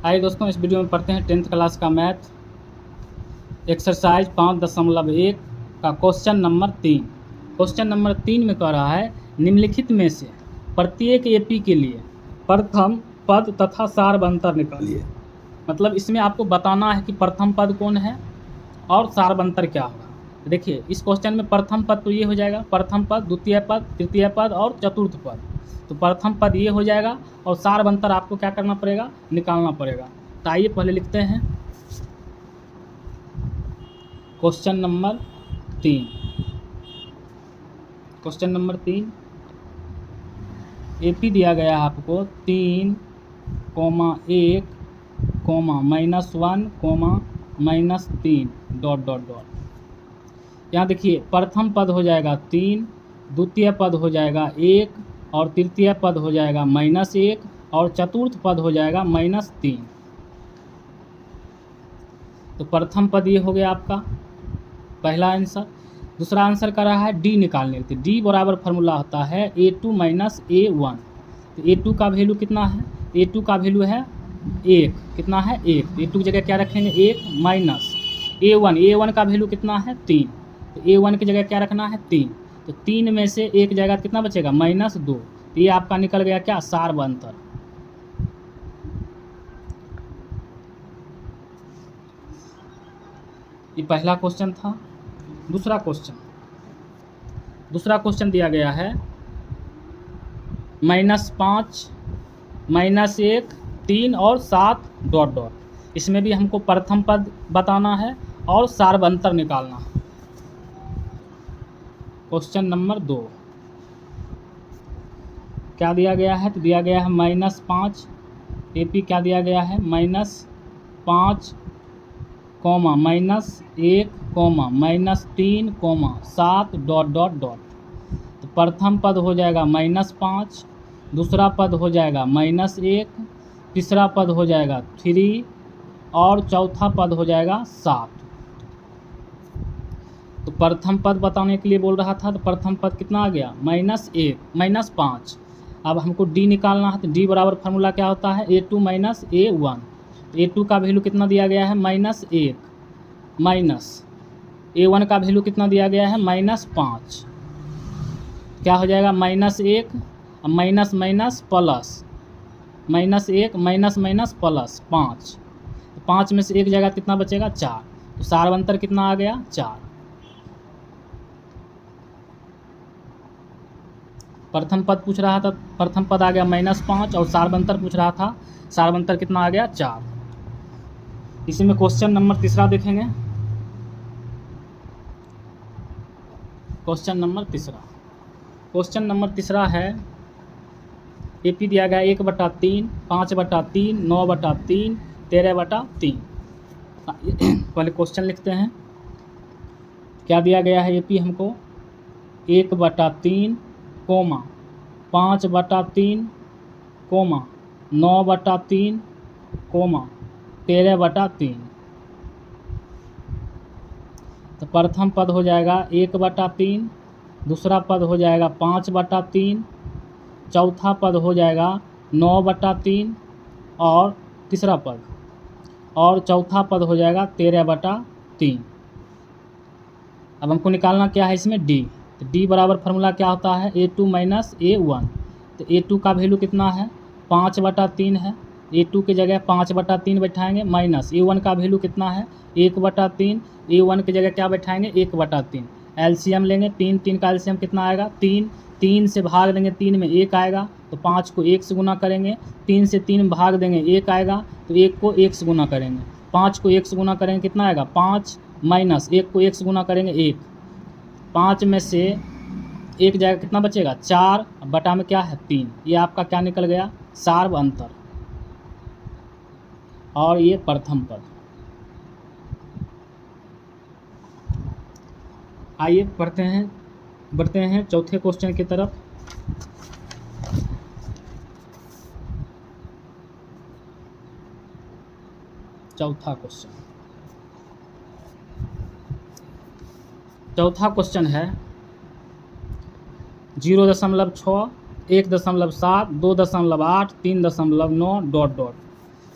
आइए दोस्तों, इस वीडियो में पढ़ते हैं 10th क्लास का मैथ एक्सरसाइज 5.1 का क्वेश्चन नंबर 3। क्वेश्चन नंबर 3 में कह रहा है निम्नलिखित में से प्रत्येक एपी के लिए प्रथम पद तथा सारबंतर निकालिए। मतलब इसमें आपको बताना है कि प्रथम पद कौन है और सारबंतर क्या होगा। देखिए इस क्वेश्चन में प्रथम पद तो ये हो जाएगा, प्रथम पद, द्वितीय पद, तृतीय पद और चतुर्थ पद। तो प्रथम पद ये हो जाएगा और सारबंतर आपको क्या करना पड़ेगा, निकालना पड़ेगा। तो आइए पहले लिखते हैं question number 3। Question number 3 AP दिया गया है आपको 3, (1, -1, -3 ... यहाँ देखिए प्रथम पद हो जाएगा 3, द्वितीय पद हो जाएगा 1 और तृतीय पद हो जाएगा -1 और चतुर्थ पद हो जाएगा -3। तो प्रथम पद ये हो गया आपका पहला आंसर। दूसरा आंसर कर रहा है डी निकालने के लिए। डी बराबर फार्मूला होता है A2 - A1। तो A2 का वैल्यू कितना है, A2 का वैल्यू है 1। कितना है 1। तो A2 की जगह क्या रखेंगे 1 माइनस A1। A1 का वैल्यू कितना है 3। तो A1 की जगह क्या रखना है 3। तो 3 में से एक जगह कितना बचेगा -2। तो ये आपका निकल गया क्या, सारबंतर। ये पहला क्वेश्चन था। दूसरा क्वेश्चन दिया गया है -5, -1, 3 और 7 ... इसमें भी हमको प्रथम पद बताना है और सारबंतर निकालना है। क्वेश्चन नंबर 2 क्या दिया गया है, तो दिया गया है -5 एपी। क्या दिया गया है -5, -1, -3, -7 ... तो प्रथम पद हो जाएगा -5, दूसरा पद हो जाएगा -1, तीसरा पद हो जाएगा 3 और चौथा पद हो जाएगा 7। तो प्रथम पद बताने के लिए बोल रहा था, तो प्रथम पद कितना आ गया -5। अब हमको डी निकालना है। तो डी बराबर फार्मूला क्या होता है A2 - A1। तो A2 का वैल्यू कितना दिया गया है -1 माइनस A1 का वैल्यू कितना दिया गया है -5। क्या हो जाएगा -1 minus minus plus, -1 minus minus plus 5। तो 5 में से एक जगह कितना बचेगा 4। तो सारबंतर कितना आ गया 4। प्रथम पद पूछ रहा था, प्रथम पद आ गया -5 और सारबंतर पूछ रहा था, सारबंतर कितना आ गया 4। इसी में क्वेश्चन नंबर तीसरा देखेंगे। क्वेश्चन नंबर तीसरा है एपी दिया गया 1/3, 5/3, 9/3, 13/3। पहले क्वेश्चन लिखते हैं। क्या दिया गया है एपी हमको 1/3, 5/3, 9/3, 13/3। तो प्रथम पद हो जाएगा 1/3, दूसरा पद हो जाएगा 5/3, चौथा पद हो जाएगा 9/3 और तीसरा पद और चौथा पद हो जाएगा 13/3। अब हमको निकालना क्या है इसमें डी। तो डी बराबर फार्मूला क्या होता है A2 - A1। तो A2 का वैल्यू कितना है 5/3 है। A2 की जगह 5/3 बैठाएंगे माइनस A1 का वैल्यू कितना है 1/3। A1 की जगह क्या बैठाएंगे 1/3। एलसीएम लेंगे, 3 का एलसीएम कितना आएगा 3 से भाग देंगे 3 में 1 आएगा। तो 5 को 1 से गुना करेंगे, 3 से 3 भाग देंगे 1 आएगा। तो 1 को 1 से गुना करेंगे, 5 को 1 से गुना करेंगे कितना आएगा 5 माइनस 1 को 1 से गुना करेंगे 1। 5 में से एक जगह कितना बचेगा 4, बटा में क्या है 3। ये आपका क्या निकल गया सारबंतर और ये प्रथम पद। आइए बढ़ते हैं चौथे क्वेश्चन की तरफ। चौथा क्वेश्चन है 0.6, 1.7, 2.8, 3.9 ...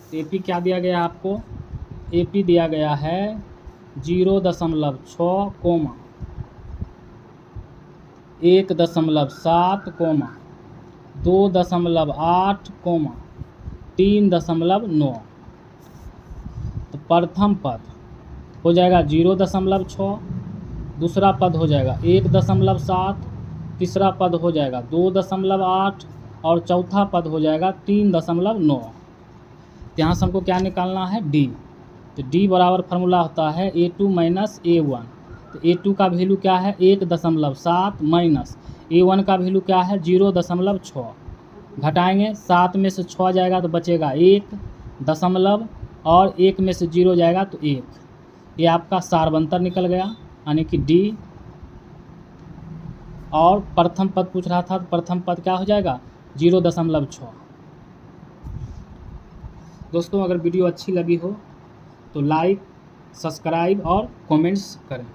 AP क्या दिया गया आपको? AP दिया गया है 0.6 कोमा 1.7 कोमा 2.8 कोमा 3.9। तो प्रथम पद हो जाएगा 0.6, दूसरा पद हो जाएगा 1.7, तीसरा पद हो जाएगा 2.8 और चौथा पद हो जाएगा 3.9। तो यहाँ से हमको क्या निकालना है? D। तो D बराबर फार्मूला होता है A2 माइनस A1। तो A2 का वैल्यू क्या है? 1.7 माइनस A1 का वैल्यू क्या है? 0.6। घटाएंगे 7 में से 6 जाएगा तो बचेगा 1 दशमलव और 1 में से 0 जाएगा तो 1। ये आपका सारवंतर निकल गया, यानी कि D। और प्रथम पद पूछ रहा था, तो प्रथम पद क्या हो जाएगा? 0.6। दोस्तों अगर वीडियो अच्छी लगी हो तो लाइक, सब्सक्राइब और कमेंट्स करें।